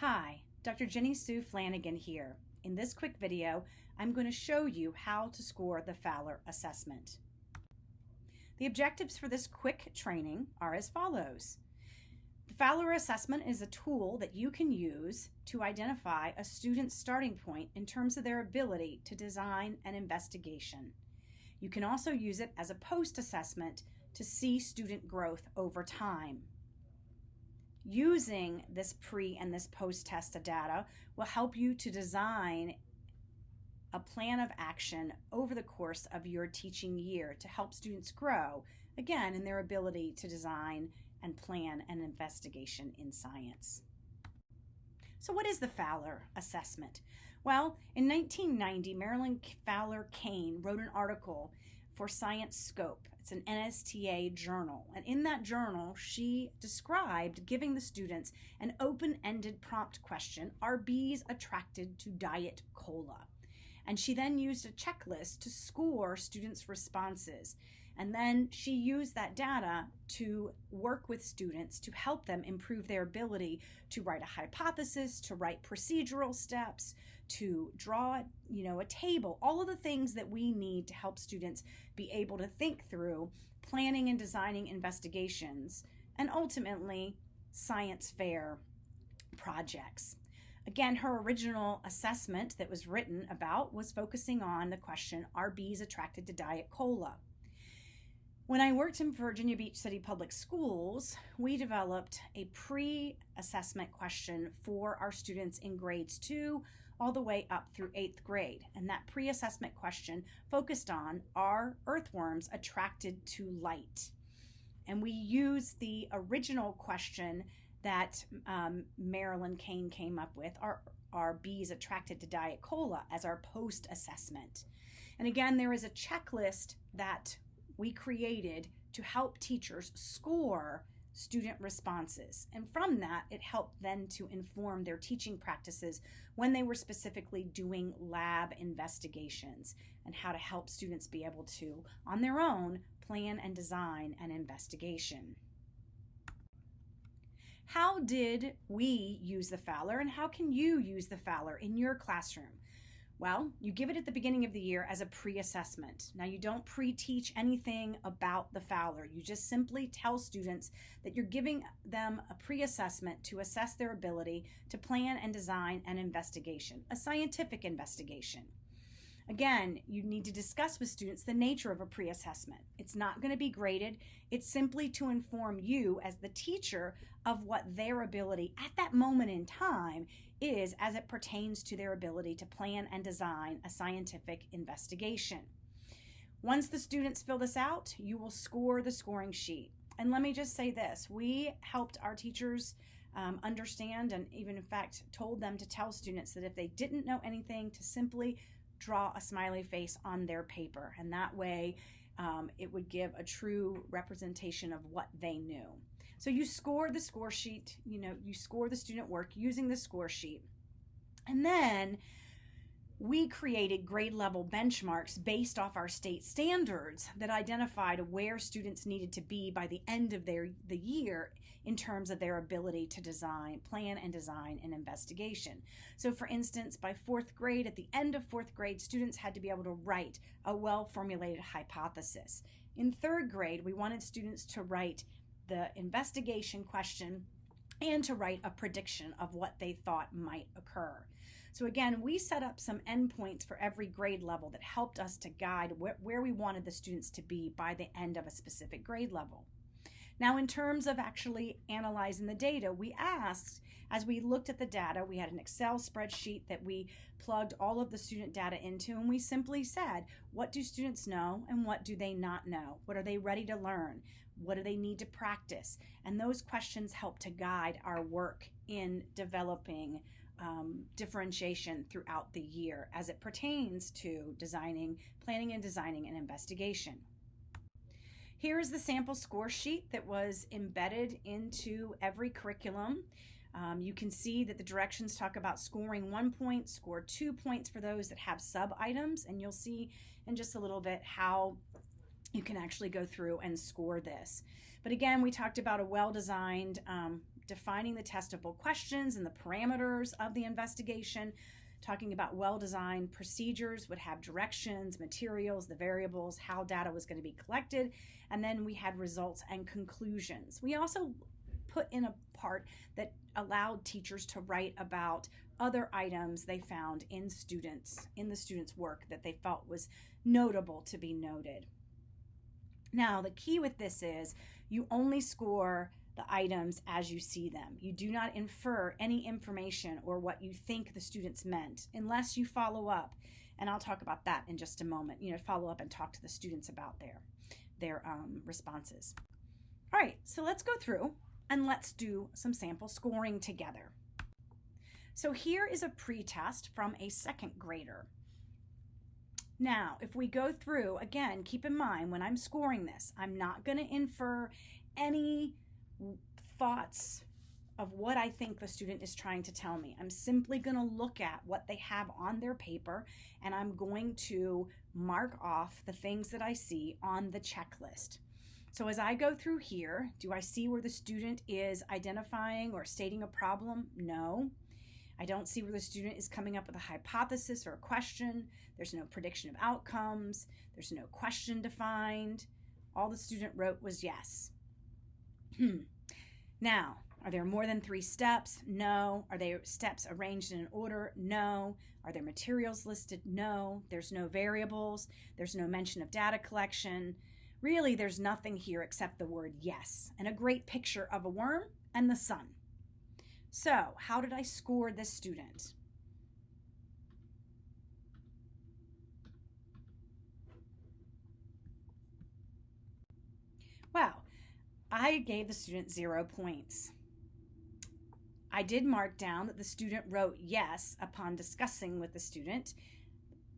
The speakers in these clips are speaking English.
Hi, Dr. Jenny Sue Flanagan here. In this quick video, I'm going to show you how to score the Fowler assessment. The objectives for this quick training are as follows. The Fowler assessment is a tool that you can use to identify a student's starting point in terms of their ability to design an investigation. You can also use it as a post-assessment to see student growth over time. Using this pre and this post test data will help you to design a plan of action over the course of your teaching year to help students grow, again, in their ability to design and plan an investigation in science. So what is the Fowler assessment? Well, in 1990, Marilyn Fowler Cain wrote an article for Science Scope. It's an NSTA journal. And in that journal, she described giving the students an open-ended prompt question, are bees attracted to diet cola? And she then used a checklist to score students' responses. And then she used that data to work with students to help them improve their ability to write a hypothesis, to write procedural steps, to draw, a table, all of the things that we need to help students be able to think through planning and designing investigations and ultimately science fair projects. Again, her original assessment that was written about was focusing on the question, are bees attracted to diet cola? When I worked in Virginia Beach City Public Schools, we developed a pre-assessment question for our students in grades 2 all the way up through 8th grade. And that pre-assessment question focused on, are earthworms attracted to light? And we used the original question that Marilyn Cain came up with, are bees attracted to diet cola, as our post-assessment. And again, there is a checklist that we created to help teachers score student responses. And from that, it helped then to inform their teaching practices when they were specifically doing lab investigations and how to help students be able to, on their own, plan and design an investigation. How did we use the Fowler, and how can you use the Fowler in your classroom? Well, you give it at the beginning of the year as a pre-assessment. Now, you don't pre-teach anything about the Fowler. You just simply tell students that you're giving them a pre-assessment to assess their ability to plan and design an investigation, a scientific investigation. Again, you need to discuss with students the nature of a pre-assessment. It's not going to be graded. It's simply to inform you as the teacher of what their ability at that moment in time is as it pertains to their ability to plan and design a scientific investigation. Once the students fill this out, you will score the scoring sheet. And let me just say this, we helped our teachers understand, and even in fact told them to tell students that if they didn't know anything, to simply draw a smiley face on their paper, and that way it would give a true representation of what they knew. So you score the score sheet, you score the student work using the score sheet. And then we created grade level benchmarks based off our state standards that identified where students needed to be by the end of the year in terms of their ability to plan and design an investigation. So for instance, by 4th grade, at the end of 4th grade, students had to be able to write a well-formulated hypothesis. In 3rd grade, we wanted students to write the investigation question and to write a prediction of what they thought might occur. So again, we set up some endpoints for every grade level that helped us to guide where we wanted the students to be by the end of a specific grade level. Now, in terms of actually analyzing the data, we asked, as we looked at the data, we had an Excel spreadsheet that we plugged all of the student data into, and we simply said, what do students know and what do they not know? What are they ready to learn? What do they need to practice? And those questions help to guide our work in developing differentiation throughout the year as it pertains to planning and designing an investigation. Here is the sample score sheet that was embedded into every curriculum. You can see that the directions talk about scoring 1 point, score 2 points for those that have sub-items, and you'll see in just a little bit how you can actually go through and score this. But again, we talked about a well-designed defining the testable questions and the parameters of the investigation, talking about well-designed procedures would have directions, materials, the variables, how data was going to be collected, and then we had results and conclusions. We also put in a part that allowed teachers to write about other items they found in the students' work that they felt was notable to be noted. Now, the key with this is you only score the items as you see them. You do not infer any information or what you think the students meant unless you follow up. And I'll talk about that in just a moment. Follow up and talk to the students about their responses. All right, so let's go through and let's do some sample scoring together. So here is a pre-test from a second grader. Now, if we go through, again, keep in mind when I'm scoring this, I'm not going to infer any thoughts of what I think the student is trying to tell me. I'm simply going to look at what they have on their paper, and I'm going to mark off the things that I see on the checklist. So as I go through here, do I see where the student is identifying or stating a problem? No. I don't see where the student is coming up with a hypothesis or a question. There's no prediction of outcomes. There's no question defined. All the student wrote was yes. Now, are there more than 3 steps? No. Are there steps arranged in an order? No. Are there materials listed? No. There's no variables. There's no mention of data collection. Really, there's nothing here except the word yes and a great picture of a worm and the sun. So, how did I score this student? Well, I gave the student 0 points. I did mark down that the student wrote yes upon discussing with the student.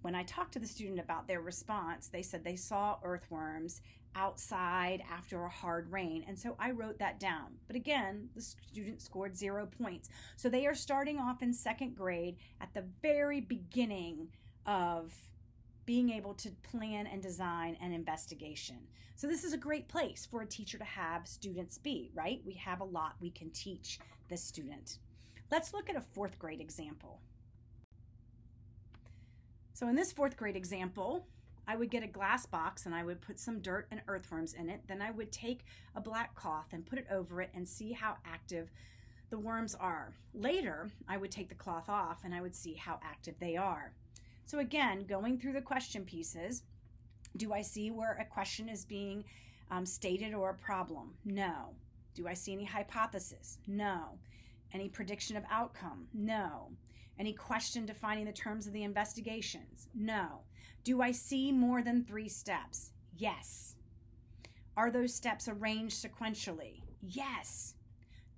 When I talked to the student about their response, they said they saw earthworms outside after a hard rain, and so I wrote that down. But again, the student scored 0 points. So they are starting off in second grade at the very beginning of being able to plan and design an investigation. So this is a great place for a teacher to have students be, right? We have a lot we can teach this student. Let's look at a 4th grade example. So in this 4th grade example, I would get a glass box and I would put some dirt and earthworms in it. Then I would take a black cloth and put it over it and see how active the worms are. Later, I would take the cloth off and I would see how active they are. So again, going through the question pieces, do I see where a question is being stated or a problem? No. Do I see any hypothesis? No. Any prediction of outcome? No. Any question defining the terms of the investigations? No. Do I see more than 3 steps? Yes. Are those steps arranged sequentially? Yes.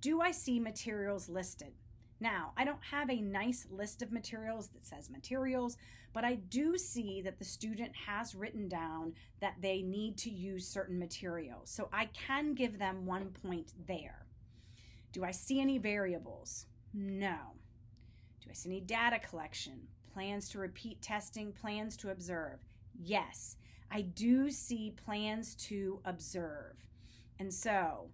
Do I see materials listed? Now, I don't have a nice list of materials that says materials, but I do see that the student has written down that they need to use certain materials. So I can give them 1 point there. Do I see any variables? No. Do I see any data collection? Plans to repeat testing, plans to observe? Yes, I do see plans to observe. And so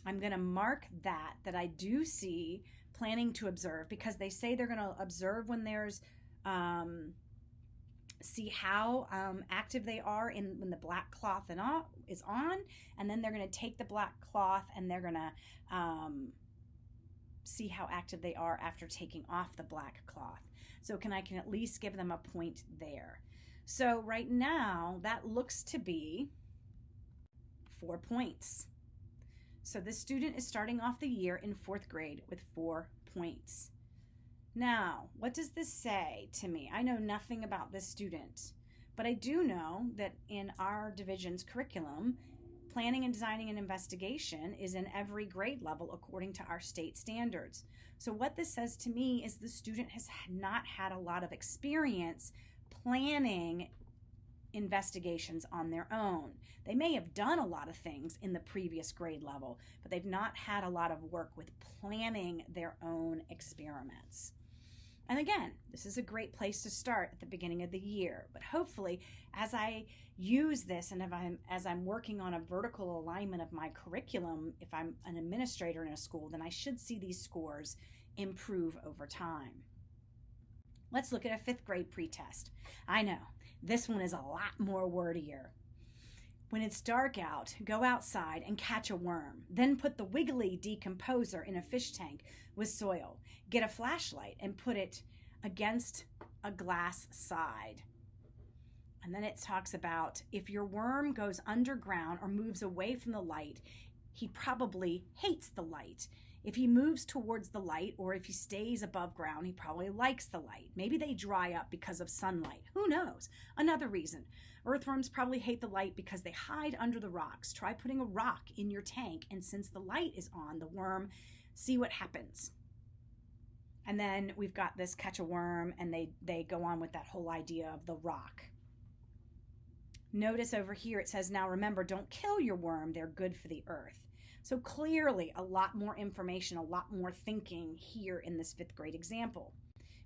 I'm going to mark that I do see planning to observe, because they say they're going to observe when there's, see how active they are when the black cloth is on, and then they're going to take the black cloth and they're going to see how active they are after taking off the black cloth. So I can at least give them a point there. So right now that looks to be 4 points. So this student is starting off the year in 4th grade with 4 points. Now, what does this say to me? I know nothing about this student, but I do know that in our division's curriculum, planning and designing an investigation is in every grade level according to our state standards. So what this says to me is the student has not had a lot of experience planning investigations on their own. They may have done a lot of things in the previous grade level, but they've not had a lot of work with planning their own experiments. And again, this is a great place to start at the beginning of the year. But hopefully, as I use this and as I'm working on a vertical alignment of my curriculum, if I'm an administrator in a school, then I should see these scores improve over time. Let's look at a 5th grade pretest. I know, this one is a lot more wordier. When it's dark out, go outside and catch a worm. Then put the wiggly decomposer in a fish tank with soil. Get a flashlight and put it against a glass side. And then it talks about if your worm goes underground or moves away from the light, he probably hates the light. If he moves towards the light or if he stays above ground, he probably likes the light. Maybe they dry up because of sunlight. Who knows? Another reason. Earthworms probably hate the light because they hide under the rocks. Try putting a rock in your tank, and since the light is on, the worm, see what happens. And then we've got this catch a worm, and they go on with that whole idea of the rock. Notice over here it says, now remember, don't kill your worm. They're good for the earth. So clearly a lot more information, a lot more thinking here in this 5th grade example.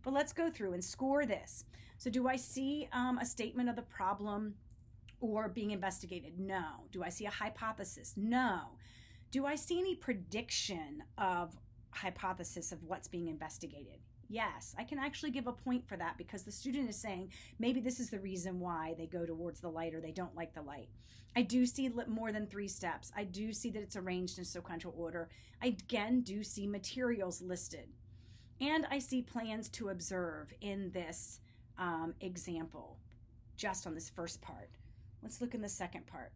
But let's go through and score this. So do I see a statement of the problem or being investigated? No. Do I see a hypothesis? No. Do I see any prediction of hypothesis of what's being investigated? Yes, I can actually give a point for that because the student is saying maybe this is the reason why they go towards the light or they don't like the light. I do see more than 3 steps. I do see that it's arranged in sequential order. I again do see materials listed. And I see plans to observe in this example, just on this first part. Let's look in the second part.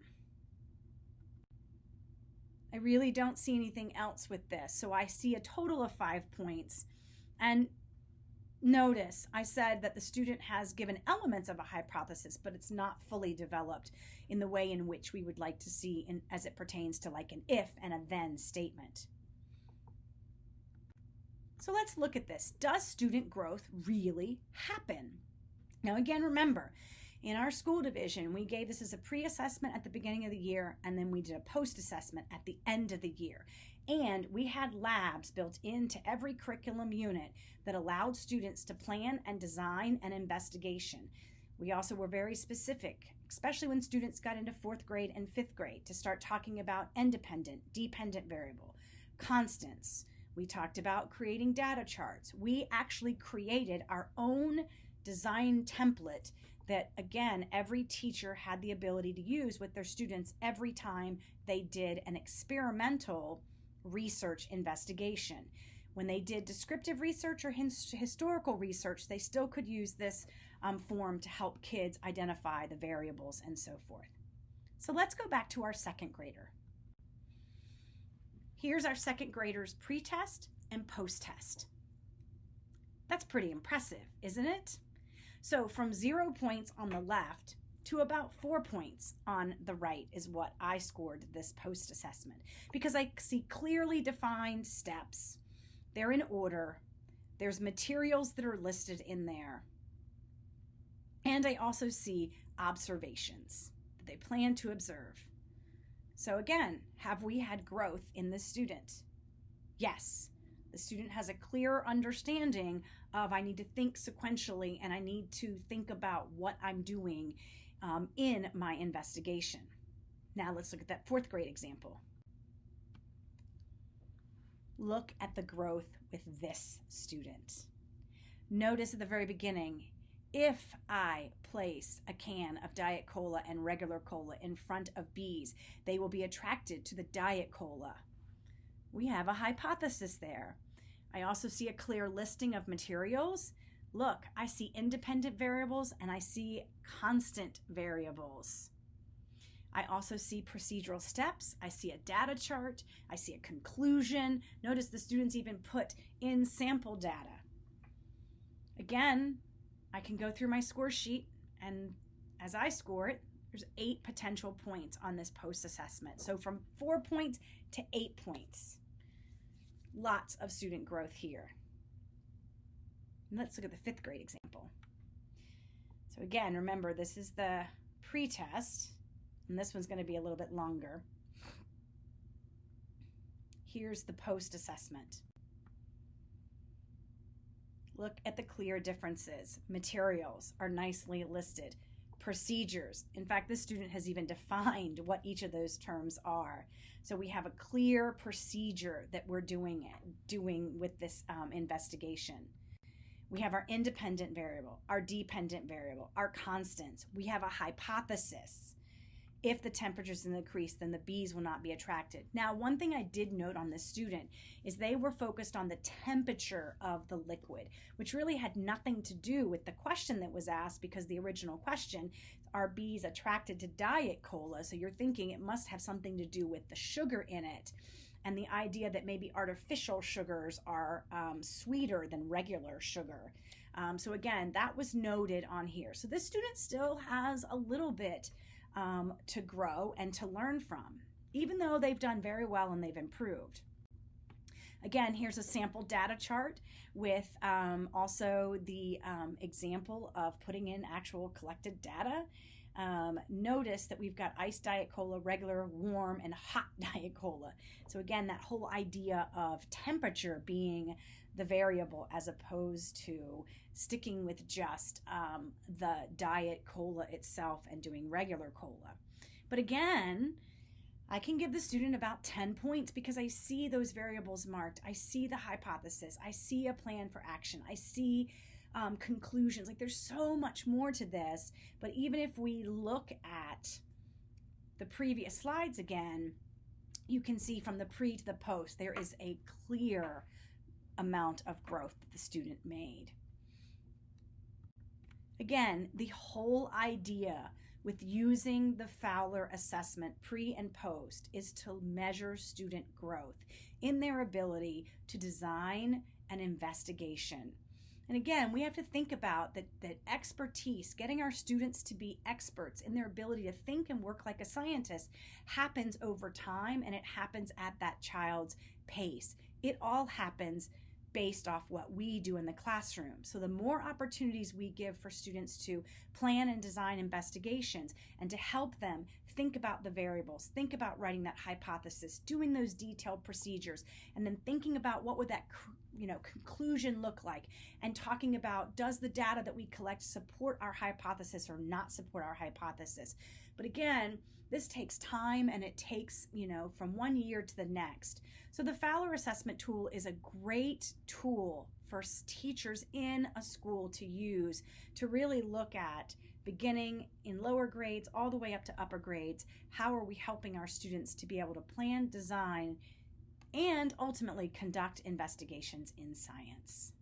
I really don't see anything else with this. So I see a total of 5 points. And notice I said that the student has given elements of a hypothesis, but it's not fully developed in the way in which we would like to see as it pertains to like an if and a then statement. So let's look at this. Does student growth really happen? Now again, remember, in our school division, we gave this as a pre-assessment at the beginning of the year, and then we did a post-assessment at the end of the year. And we had labs built into every curriculum unit that allowed students to plan and design an investigation. We also were very specific, especially when students got into 4th grade and 5th grade, to start talking about independent, dependent variable, constants. We talked about creating data charts. We actually created our own design template that, again, every teacher had the ability to use with their students every time they did an experimental research investigation. When they did descriptive research or historical research, they still could use this form to help kids identify the variables and so forth. So let's go back to our 2nd grader. Here's our 2nd grader's pre-test and post-test. That's pretty impressive, isn't it? So from 0 points on the left to about 4 points on the right is what I scored this post-assessment, because I see clearly defined steps. They're in order. There's materials that are listed in there. And I also see observations that they plan to observe. So again, have we had growth in the student? Yes. The student has a clearer understanding of I need to think sequentially and I need to think about what I'm doing in my investigation. Now let's look at that 4th grade example. Look at the growth with this student. Notice at the very beginning, if I place a can of Diet Cola and regular cola in front of bees, they will be attracted to the Diet Cola. We have a hypothesis there. I also see a clear listing of materials. Look, I see independent variables and I see constant variables. I also see procedural steps. I see a data chart. I see a conclusion. Notice the students even put in sample data. Again, I can go through my score sheet, and as I score it, there's 8 potential points on this post-assessment. So from 4 points to 8 points. Lots of student growth here. And let's look at the 5th grade example. So again, remember, this is the pre-test, and this one's going to be a little bit longer. Here's the post-assessment. Look at the clear differences. Materials are nicely listed. Procedures. In fact, this student has even defined what each of those terms are. So we have a clear procedure that we're doing with this investigation. We have our independent variable, our dependent variable, our constants. We have a hypothesis. If the temperature's increased, then the bees will not be attracted. Now, one thing I did note on this student is they were focused on the temperature of the liquid, which really had nothing to do with the question that was asked, because the original question, are bees attracted to diet cola? So you're thinking it must have something to do with the sugar in it, and the idea that maybe artificial sugars are sweeter than regular sugar. So again, that was noted on here. So this student still has a little bit to grow and to learn from, even though they've done very well and they've improved. Again, here's a sample data chart with also the example of putting in actual collected data. Notice that we've got iced Diet Cola, regular, warm, and hot Diet Cola. So again, that whole idea of temperature being the variable as opposed to sticking with just the Diet Cola itself and doing regular cola. But again, I can give the student about 10 points because I see those variables marked. I see the hypothesis. I see a plan for action. I see conclusions. Like, there's so much more to this. But even if we look at the previous slides again, you can see from the pre to the post, there is a clear amount of growth that the student made. Again, the whole idea with using the Fowler assessment pre and post is to measure student growth in their ability to design an investigation. And again, we have to think about that expertise, getting our students to be experts in their ability to think and work like a scientist, happens over time, and it happens at that child's pace. It all happens based off what we do in the classroom. So the more opportunities we give for students to plan and design investigations and to help them think about the variables, think about writing that hypothesis, doing those detailed procedures, and then thinking about what would that conclusion look like, and talking about, does the data that we collect support our hypothesis or not support our hypothesis. But again, this takes time, and it takes, from one year to the next. So the Fowler assessment tool is a great tool for teachers in a school to use to really look at, beginning in lower grades all the way up to upper grades, how are we helping our students to be able to plan, design, and ultimately conduct investigations in science.